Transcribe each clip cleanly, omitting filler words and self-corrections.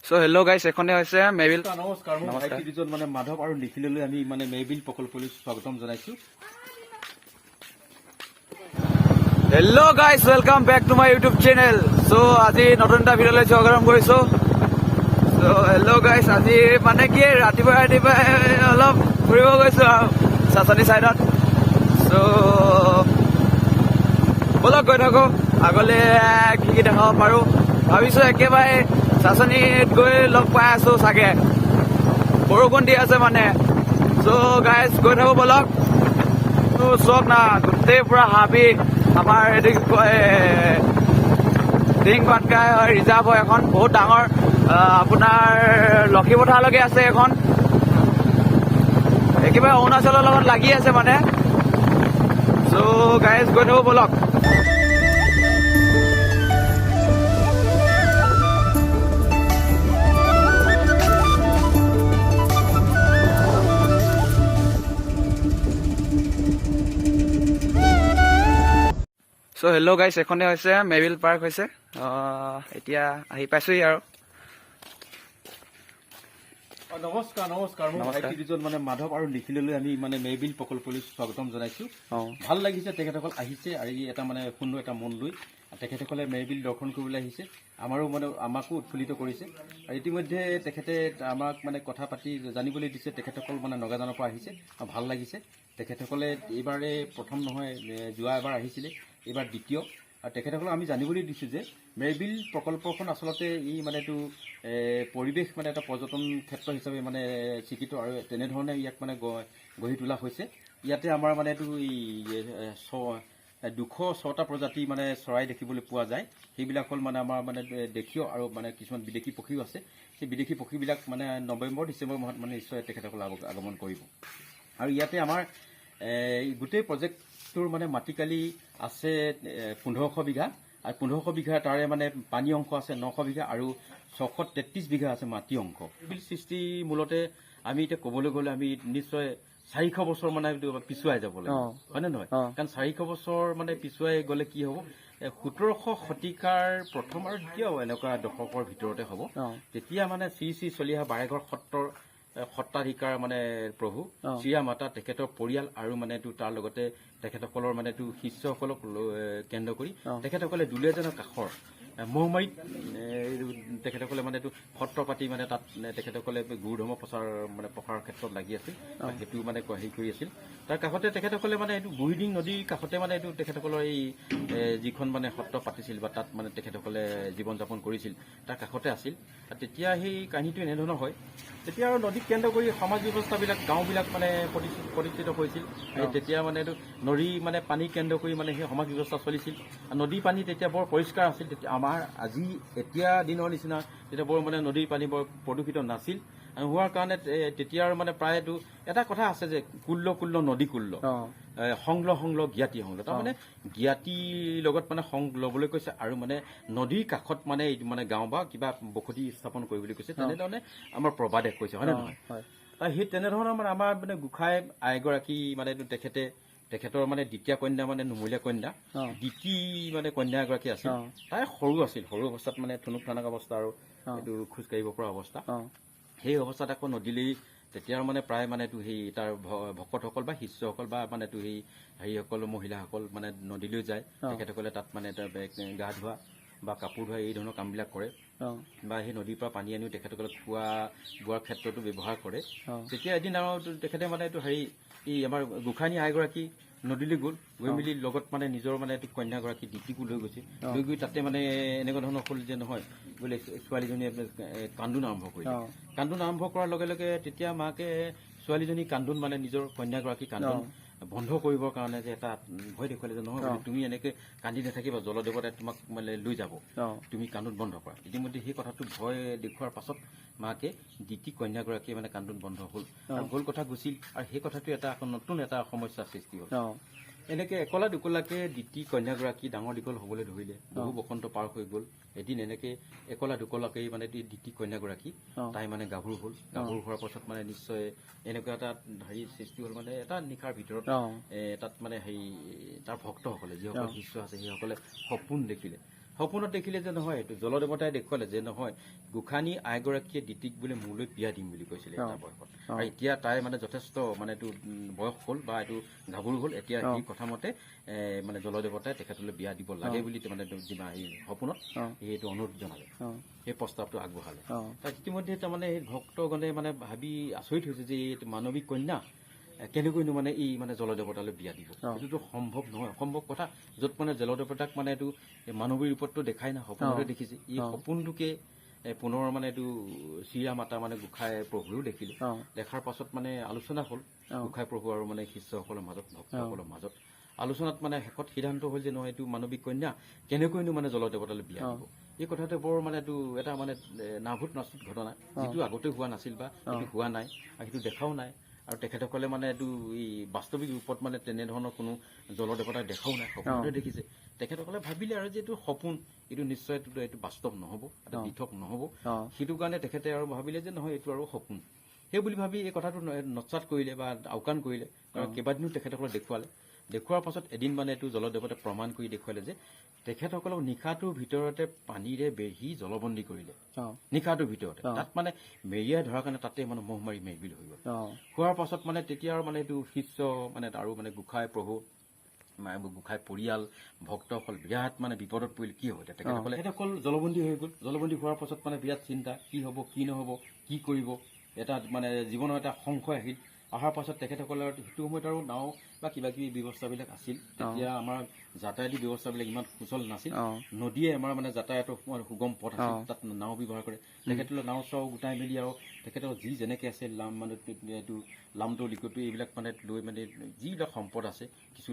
So hello' গাইছ, এখনে হৈছে মেবিল। নমস্কাৰ, মই ভাইটি দুজন মানে মাধৱ আৰু নিখিললৈ আমি মানে মেবিল প্ৰকল্পলৈ স্বাগতম জনাইছো। Hello' guys, welcome back to my YouTube channel. So আজি নতুন এটা ভিডিঅ'লৈ স্বাগতম কৰিছো। সো হেল্ল' গাইছ, আজি মানে কি ৰাতিপুৱা অলপ ফুৰিব গৈছো আৰু চাচনি চাইডত। সো বলক গৈ থাকো আগলৈ, কি দেখাব পাৰো ভাবিছো। একেবাৰে চাচনিত গৈ লগ পাই আছো চাগে, বৰষুণ দি আছে মানে। চ' গাইজ গৈ থাকো বলক। চক না গোটেই পুৰা হাবি। আমাৰ এইটো কি কয় টিং পাটকাই হয়, ৰিজাৰ্ভ হয় এখন বহুত ডাঙৰ। আপোনাৰ লক্ষীপথাৰলৈকে আছে এখন, একেবাৰে অৰুণাচলৰ লগত লাগি আছে মানে। চ' গাইজ গৈ থাকো বলক। চ' হেল্ল' গাইছ, এখনে হৈছে মেবিল পাৰ্ক হৈছে। এতিয়া আহি পাইছোহি আৰু। নমস্কাৰ, মই ভাইটি দুজন মানে মাধৱ আৰু নিখিললৈ আমি মানে মেবিল প্ৰকল্পলৈ স্বাগতম জনাইছো। ভাল লাগিছে, তেখেতসকল আহিছে আৰু এটা মানে সুন্দৰ এটা মন লৈ তেখেতসকলে মেবিল দৰ্শন কৰিবলৈ আহিছে। আমাকো উৎফুল্লিত কৰিছে। আৰু ইতিমধ্যে তেখেতে আমাক মানে কথা পাতি জানিবলৈ দিছে, তেখেতসকল মানে নগাজানৰ পৰা আহিছে। ভাল লাগিছে। তেখেতসকলে এইবাৰে প্ৰথম নহয়, যোৱা এবাৰ আহিছিলে, এইবাৰ দ্বিতীয়। আৰু তেখেতসকলক আমি জানিবলৈ দিছোঁ যে মেবিল প্ৰকল্পখন আচলতে ই মানে এইটো পৰিৱেশ মানে এটা পৰ্যটন ক্ষেত্ৰ হিচাপে মানে স্বীকৃত, আৰু তেনেধৰণে ইয়াক মানে গঢ়ি তোলা হৈছে। ইয়াতে আমাৰ মানে এইটো 206টা প্ৰজাতি মানে চৰাই দেখিবলৈ পোৱা যায়। সেইবিলাক হ'ল মানে আমাৰ মানে দেশীয় আৰু মানে কিছুমান বিদেশী পক্ষীও আছে। সেই বিদেশী পক্ষীবিলাক মানে নৱেম্বৰ ডিচেম্বৰ মাহত মানে নিশ্চয় তেখেতসকল আগমন কৰিব। আৰু ইয়াতে আমাৰ গোটেই প্ৰজেক্টটোৰ মানে মাটিকালি আছে 1500 বিঘা, আৰু 1500 বিঘা তাৰে মানে পানী অংশ আছে 900 বিঘা, আৰু 633 বিঘা আছে মাটি অংশ। মেবিল সৃষ্টি মূলতে আমি এতিয়া ক'বলৈ গ'লে আমি নিশ্চয় 400 বছৰ মানে পিছুৱাই যাব লাগিব, হয় নে নহয়? কাৰণ 400 বছৰ মানে পিছুৱাই গ'লে কি হ'ব, 1700 শতিকাৰ প্ৰথম আৰু দ্বিতীয় এনেকুৱা দশকৰ ভিতৰতে হ'ব। তেতিয়া মানে শ্ৰী শ্ৰী চলি অহা বাৰেঘৰ সত্ৰৰ সত্ৰাধিকাৰ মানে প্ৰভু শ্ৰীয়া মাতা, তেখেতৰ পৰিয়াল আৰু মানে এইটো তাৰ লগতে তেখেতসকলৰ মানে এইটো শিষ্যসকলক কেন্দ্ৰ কৰি তেখেতসকলে দুলীয়াজানৰ কাষৰ মৌমাৰীত তেখেতসকলে মানে এইটো সত্ৰ পাতি মানে তাত তেখেতসকলে গুৰু ধৰ্ম প্ৰচাৰৰ ক্ষেত্ৰত লাগি আছিল। সেইটো মানে হেৰি কৰি আছিল। তাৰ কাষতে তেখেতসকলে মানে এইটো বুঢ়ীডিং নদীৰ কাষতে মানে এইটো তেখেতসকলৰ এই যিখন মানে সত্ৰ পাতিছিল বা তাত মানে তেখেতসকলে জীৱন যাপন কৰিছিল, তাৰ কাষতে আছিল। তেতিয়া সেই কাহিনীটো এনেধৰণৰ হয়। তেতিয়া আৰু নদীক কেন্দ্ৰ কৰি সমাজ ব্যৱস্থাবিলাক গাঁওবিলাক মানে প্ৰতিষ্ঠিত হৈছিল। তেতিয়া মানে এইটো নদী মানে পানী কেন্দ্ৰ কৰি মানে সেই সমাজ ব্যৱস্থা চলিছিল। নদীৰ পানী তেতিয়া বৰ পৰিষ্কাৰ আছিল। তেতিয়া আমাৰ আজি এতিয়া দিনৰ নিচিনা তেতিয়া বৰ মানে নদীৰ পানী বৰ প্ৰদূষিত নাছিল। হোৱাৰ কাৰণে তেতিয়াৰ মানে প্ৰায়তো এটা কথা আছে যে কুল্ল নদী কুল্ল, সংল জ্ঞাতি সংল। তাৰমানে জ্ঞাতিৰ লগত মানে সংগ ল'বলৈ কৈছে, আৰু মানে নদীৰ কাষত মানে মানে গাঁও বা কিবা বসতি স্থাপন কৰিবলৈ কৈছে। তেনেধৰণে আমাৰ প্ৰবাদে কৈছে, হয় নে নহয়? সেই তেনেধৰণৰ মানে আমাৰ মানে গোসাঁই আইগৰাকী মানে তেখেতৰ মানে দ্বিতীয় কন্যা মানে নুমলীয়া কন্যা, দ্বিতীয় মানে কন্যা এগৰাকী আছিল। তাই সৰু আছিল, সৰু অৱস্থাত মানে থুনুক থানাক অৱস্থা, আৰু এইটো খোজ কাঢ়িব পৰা অৱস্থা। সেই অৱস্থাত আকৌ নদীলৈ তেতিয়াৰ মানে প্ৰায় মানে এইটো সেই তাৰ ভকতসকল বা শিষ্যসকল বা মানে এইটো সেই হেৰিসকল মহিলাসকল মানে নদীলৈ যায়। তেখেতসকলে তাত মানে গা ধোৱা বা কাপোৰ ধোৱা এই ধৰণৰ কামবিলাক কৰে, বা সেই নদীৰ পৰা পানী আনিও তেখেতসকলে খোৱা বোৱাৰ ক্ষেত্ৰতো ব্যৱহাৰ কৰে। তেতিয়া এদিন আৰু তেখেতে মানে এইটো হেৰি আমাৰ গোসাঁনী আইগৰাকী নদীলৈ গৈ মেলি লগত মানে নিজৰ মানে এইটো কন্যাগৰাকী দ্বিতীয়কো লৈ গৈছে। লৈ গৈ তাতে মানে এনেকুৱা ধৰণৰ হ'ল যে নহয় বোলে ছোৱালীজনীয়ে কান্দোন আৰম্ভ কৰিলে। কান্দোন আৰম্ভ কৰাৰ লগে লগে তেতিয়া মাকে ছোৱালীজনী কান্দোন মানে নিজৰ কন্যাগৰাকী কান্দোন বন্ধ কৰিবৰ কাৰণে যে এটা ভয় দেখুৱালে যে নহয় তুমি এনেকে কান্দি নাথাকিবা, জলদেৱতাই তোমাক মানে লৈ যাব, তুমি কান্দোন বন্ধ কৰা। ইতিমধ্যে সেই কথাটো ভয় দেখুওৱাৰ পাছত মাকে দ্বিতীয় কন্যাগৰাকীয়ে মানে কান্দোন বন্ধ হ'ল, আৰু গ'ল কথা গুচিল। আৰু সেই কথাটো এটা নতুন এটা সমস্যাৰ সৃষ্টি হ'ল। এনেকে একলা দুকলাকে দ্বিতীয় কন্যাগৰাকী ডাঙৰ দীঘল হ'বলৈ ধৰিলে। বহু বসন্ত পাৰ হৈ গ'ল। এদিন এনেকে একলা দুকলাকেই মানে দ্বিতীয় কন্যাগৰাকী তাই মানে গাভৰু হ'ল। গাভৰু হোৱাৰ পাছত মানে নিশ্চয় এনেকুৱা এটা হেৰি সৃষ্টি হ'ল, মানে এটা নিশাৰ ভিতৰত তাত মানে হেৰি তাৰ ভক্তসকলে যিসকল শিষ্য আছে সেইসকলে সপোন দেখিলে। সপোনত দেখিলে যে নহয় এইটো জলদেৱতাই দেখুৱালে যে নহয় গোসানী আইগৰাকীয়ে দিতিক বোলে মোলৈ বিয়া দিম বুলি কৈছিলে এটা বয়সত আৰু এতিয়া তাই মানে যথেষ্ট মানে এইটো বয়স হ'ল বা এইটো গাভৰু হ'ল এতিয়া এই কথা মতে মানে জলদেৱতাই তেখেতলৈ বিয়া দিব লাগে বুলি মানে সপোনত সেইটো অনুৰোধ জনালে সেই প্ৰস্তাৱটো আগবঢ়ালে তাত ইতিমধ্যে তাৰমানে সেই ভক্তগণে মানে ভাবি আচৰিত হৈছে যে এই মানৱিক কন্যা কেনেকৈনো মানে এই মানে জলদেৱতালৈ বিয়া দিব এইটোতো সম্ভৱ নহয় অসম্ভৱ কথা য'ত মানে জলদেৱতাক মানে এইটো মানৱী ৰূপতটো দেখাই না সপোনতে দেখিছে এই সপোনটোকে পুনৰ মানে এইটো চিৰা মাতা মানে গোসাঁই প্ৰভুৱেও দেখিলে দেখাৰ পাছত মানে আলোচনা হ'ল গোসাঁই প্ৰভু আৰু মানে শিষ্যসকলৰ মাজত ভক্তসকলৰ মাজত আলোচনাত মানে শেষত সিদ্ধান্ত হ'ল যে নহয় এইটো মানৱিক কন্যা কেনেকৈনো মানে জলদেৱতালৈ বিয়া দিব এই কথাটো বৰ মানে এইটো এটা মানে নাভূত নাচুত ঘটনা যিটো আগতে হোৱা নাছিল বা সেইটো হোৱা নাই আৰু সেইটো দেখাও নাই আৰু তেখেতসকলে মানে এইটো এই বাস্তৱিক ৰূপত মানে তেনেধৰণৰ কোনো জলদেৱতাক দেখাও নাই সপোনতে দেখিছে তেখেতসকলে ভাবিলে আৰু যে এইটো সপোন এইটো নিশ্চয় এইটো বাস্তৱ নহ'ব এটা পৃথক নহ'ব সেইটো কাৰণে তেখেতে আৰু ভাবিলে যে নহয় এইটো আৰু সপোন সেই বুলি ভাবি এই কথাটো নৎসাত কৰিলে বা আওকাণ কৰিলে কাৰণ কেইবাদিনো তেখেতসকলক দেখুওৱাৰ পাছত এদিন মানে এইটো জলদেৱতাই প্ৰমাণ কৰি দেখুৱালে যে তেখেতসকলক নিশাটোৰ ভিতৰতে পানীৰে বেঢ়ি জলবন্দী কৰিলে নিশাটোৰ ভিতৰতে তাত মানে মেৰিয়াই ধৰাৰ কাৰণে তাতে মানে মহ মাৰি মেৰিবিল হৈ গ'ল হোৱাৰ পাছত মানে তেতিয়া আৰু মানে এইটো শিষ্য মানে আৰু মানে গোসাঁই প্ৰভু গোসাঁই পৰিয়াল ভক্তসকল বিৰাট মানে বিপদত পৰিল কি হ'ব তেখেতসকলে তেখেতসকল জলবন্দী হৈ গ'ল জলবন্দী হোৱাৰ পাছত মানে বিৰাট চিন্তা কি হ'ব কি নহ'ব কি কৰিব এটা মানে জীৱনৰ এটা সংশয় আহিল অহাৰ পাছত তেখেতসকলৰ সেইটো সময়ত আৰু নাও বা কিবা কিবি ব্যৱস্থাবিলাক আছিল তেতিয়া আমাৰ যাতায়াতী ব্যৱস্থাবিলাক ইমান সুচল নাছিল নদীয়ে আমাৰ মানে যাতায়াতৰ সুগম পথ আছিল তাত নাও ব্যৱহাৰ কৰে তেখেতসকলে নাও চাও গোটাই মেলি আৰু তেখেতৰ যি যেনেকৈ আছে লাম মানে এইটো লামটো লিকুইডটো এইবিলাক মানে লৈ মানে যিবিলাক সম্পদ আছে কিছু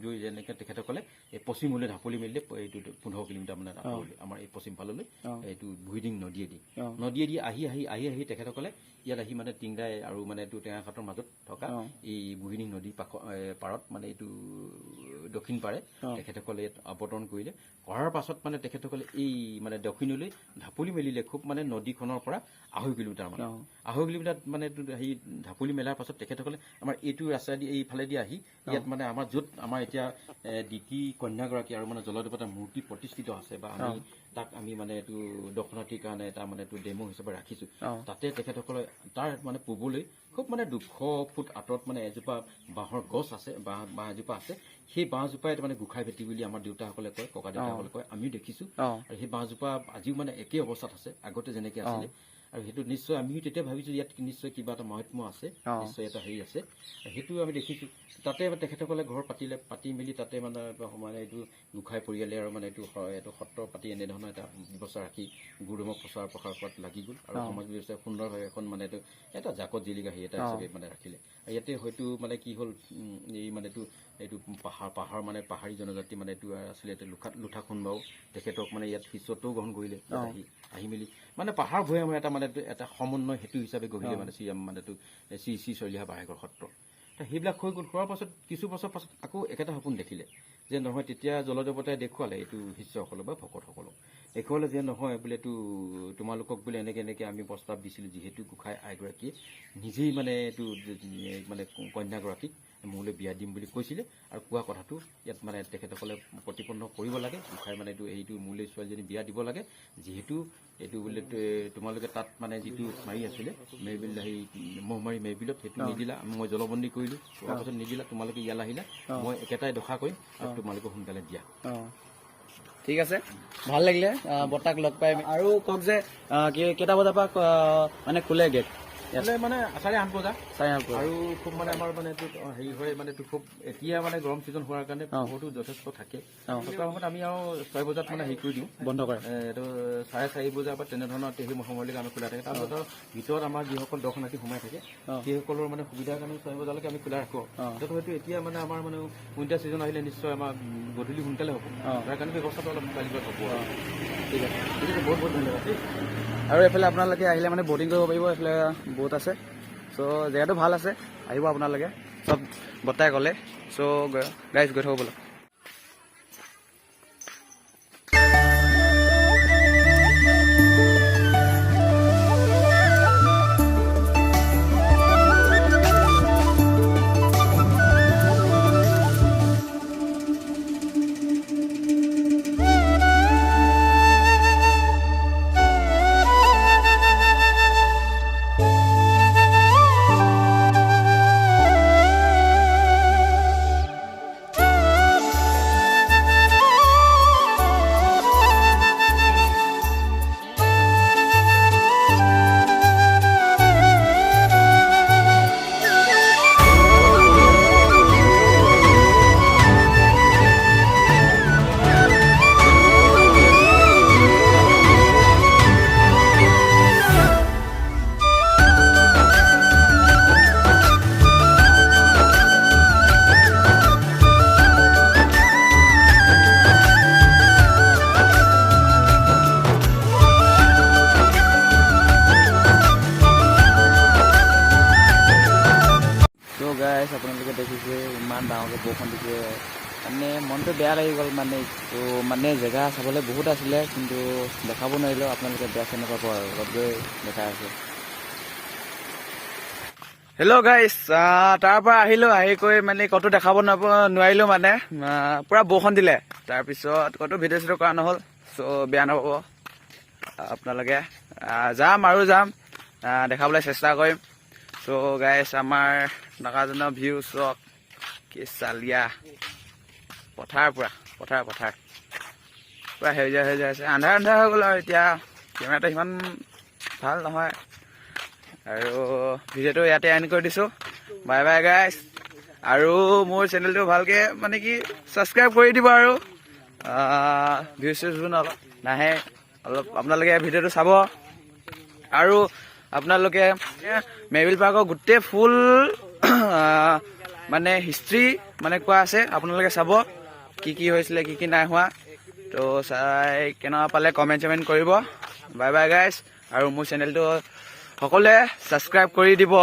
লৈ যেনেকৈ তেখেতসকলে এই পশ্চিমলৈ ঢাপলি মেলিলে এইটো 15 কিলোমিটাৰ মানে আমাৰ এই পশ্চিম ফাললৈ এইটো ভুইডিং নদীয়েদি আহি তেখেতসকলে ইয়াত আহি মানে টিংগাই আৰু মানে এইটো টেঙাখাটৰ মাজত থকা এই বুহিনী নদী পাৰত মানে এইটো দক্ষিণ পাৰে তেখেতসকলে ইয়াত অৱতৰণ কৰিলে কৰাৰ পাছত মানে তেখেতসকলে এই মানে দক্ষিণলৈ ঢাপলি মেলিলে খুব মানে নদীখনৰ পৰা 2.5 কিলোমিটাৰ মানে 2.5 কিলোমিটাৰ মানে সেই ঢাপলি মেলাৰ পাছত তেখেতসকলে আমাৰ এইটো ৰাস্তাদি এইফালেদি আহি ইয়াত মানে আমাৰ য'ত আমাৰ এতিয়া দিতি কন্যাগৰাকী আৰু মানে জলদেৱতাৰ মূৰ্তি প্ৰতিষ্ঠিত আছে বা আমি তাক আমি মানে এইটো দৰ্শনাৰ্থীৰ কাৰণে এটা মানে এইটো ডেমো হিচাপে ৰাখিছোঁ তাতে তেখেতসকলে তাৰ মানে পূবলৈ খুব মানে 200 ফুট আঁতৰত মানে এজোপা বাঁহৰ গছ আছে বাঁহ এজোপা আছে সেই বাঁহজোপাই মানে গোসাঁই ভেটি বুলি আমাৰ দেউতাসকলে কয় ককা দেউতাসকলে কয় আমিও দেখিছোঁ আৰু সেই বাঁহজোপা আজিও মানে একেই অৱস্থাত আছে আগতে যেনেকৈ আছিলে আৰু সেইটো নিশ্চয় আমিও তেতিয়া ভাবিছোঁ ইয়াত নিশ্চয় কিবা এটা মহাত্ম্য আছে নিশ্চয় এটা হেৰি আছে সেইটো আমি দেখিছোঁ তাতে তেখেতসকলে ঘৰ পাতি মেলি তাতে মানে এইটো গোসাঁই পৰিয়ালে আৰু মানে এইটো সত্ৰ পাতি এনেধৰণৰ এটা ব্যৱস্থা ৰাখি গুৰুধৰ্মক প্ৰচাৰ প্ৰসাৰ কৰাত লাগি গ'ল আৰু সমাজ ব্যৱস্থাই সুন্দৰভাৱে এখন মানে এইটো এটা জাকত জিলিকাহি এটা হিচাপে মানে ৰাখিলে ইয়াতে হয়তো মানে কি হ'ল এই মানে এইটো পাহাৰ মানে পাহাৰী জনজাতি মানে এইটো আছিলে লুঠাখুণ্ডাও তেখেতক মানে ইয়াত শিষ্যত্বও গ্ৰহণ কৰিলে আহি মেলি মানে পাহাৰ ভৈয়ামৰ এটা মানে এটা সমন্বয় হেতু হিচাপে গঢ়িলে মানে মানে এইটো শ্ৰী চলিহা বাৰেগৰ সত্ৰ সেইবিলাক হৈ গ'ল হোৱাৰ পাছত কিছু বছৰ পাছত আকৌ একেটা সপোন দেখিলে যে নহয় তেতিয়া জলদেৱতাই দেখুৱালে এইটো শিষ্যসকলক বা ভকতসকলক দেখুৱালে যে নহয় বোলে এইটো তোমালোকক বোলে এনেকৈ আমি প্ৰস্তাৱ দিছিলোঁ যিহেতু গোসাঁই আইগৰাকীয়ে নিজেই মানে এইটো মানে কন্যাগৰাকীক মোলৈ বিয়া দিম বুলি কৈছিলে আৰু কোৱা কথাটো ইয়াত মানে তেখেতসকলে প্ৰতিপন্ন কৰিব লাগে গোসাঁই মানে এইটো মোলৈ ছোৱালীজনী বিয়া দিব লাগে যিহেতু এইটো বোলে তোমালোকে তাত মানে যিটো মাৰি আছিলে মেৰিবিল সেই মহ মাৰি মেৰিবিলত সেইটো নিদিলা মই জলবন্দী কৰিলোঁ তাৰ পাছত নিদিলা তোমালোকে ইয়ালৈ আহিলা মই একেটাই দশা কৰিম আৰু তোমালোকে সোনকালে দিয়া ঠিক আছে ভাল লাগিলে বৰ্তাক লগ পাই আৰু কওক যে কেইটা বজাৰ পৰা মানে খোলে গেট মানে 8:30 বজা আৰু খুব মানে আমাৰ মানে এইটো হেৰি হয় মানে এইটো খুব এতিয়া মানে গৰম ছিজন হোৱাৰ কাৰণে বহুতো যথেষ্ট থাকে থকাৰ সময়ত আমি আৰু 6 বজাত মানে হেৰি কৰি দিওঁ বন্ধ কৰে এইটো 4:30 বজাৰ পৰা তেনেধৰণৰ সেই সময়লৈকে আমি খোলা থাকে তাৰপিছত ভিতৰত আমাৰ যিসকল দৰ্শনাৰ্থী সোমাই থাকে সেইসকলৰ মানে সুবিধাৰ কাৰণে 6 বজালৈকে আমি খোলা ৰাখোঁ য'ত হয়তো এতিয়া মানে আমাৰ মানে উইণ্টাৰ ছিজন আহিলে নিশ্চয় আমাৰ গধূলি সোনকালে হ'ব তাৰ কাৰণে ব্যৱস্থাটো অলপ কালিলৈ হ'ব ঠিক আছে বহুত বহুত ধন্যবাদ আৰু এইফালে আপোনালোকে আহিলে মানে ব'টিং কৰিব পাৰিব এইফালে বহুত আছে চ' জেগাটো ভাল আছে আহিব আপোনালোকে চব বৰ্তাই ক'লে চ' গাইজ গৈ থাকোঁ বোলো আপোনালোকে দেখিছে ইমান ডাঙৰকৈ বৰষুণ দিছে মানে মনটো বেয়া লাগি গ'ল মানে তো মানে জেগা চাবলৈ বহুত আছিলে কিন্তু দেখাব নোৱাৰিলোঁ আপোনালোকে বেয়া চেনেল পাব আৰু লগত গৈ দেখাই আছে। হেল্ল' গাইজ, তাৰ পৰা আহিলোঁ, আহি কৰি মানে ক'তো দেখাব নোৱাৰিলোঁ মানে পূৰা বৰষুণ দিলে। তাৰপিছত ক'তো ভিডিঅ' চিডিঅ' কৰা নহ'ল, চ' বেয়া নাপাব আপোনালোকে। যাম আৰু যাম, দেখাবলৈ চেষ্টা কৰিম। চ' গাইজ আমাৰ নাগাজনৰ ভিউ চক কি চালিয়া পথাৰ, পূৰা পথাৰ পূৰা সেউজীয়া আছে। আন্ধাৰ হৈ গ'ল আৰু এতিয়া কেমেৰাটো সিমান ভাল নহয় আৰু ভিডিঅ'টো ইয়াতে এণ্ড কৰি দিছোঁ। Bye bye guys. আৰু মোৰ চেনেলটো ভালকৈ মানে কি ছাবস্ক্ৰাইব কৰি দিব আৰু ভিউজ অলপ নাহে, অলপ আপোনালোকে ভিডিঅ'টো চাব। আৰু আপোনালোকে মেৰিল পাৰ্কৰ গোটেই ফুল মানে হিষ্ট্ৰী মানে কোৱা আছে, আপোনালোকে চাব কি হৈছিলে কি নাই হোৱা। তো চাই কেনেকুৱা পালে কমেণ্ট চমেণ্ট কৰিব। Bye bye guys. আৰু মোৰ চেনেলটো সকলোৱে ছাবস্ক্ৰাইব কৰি দিব।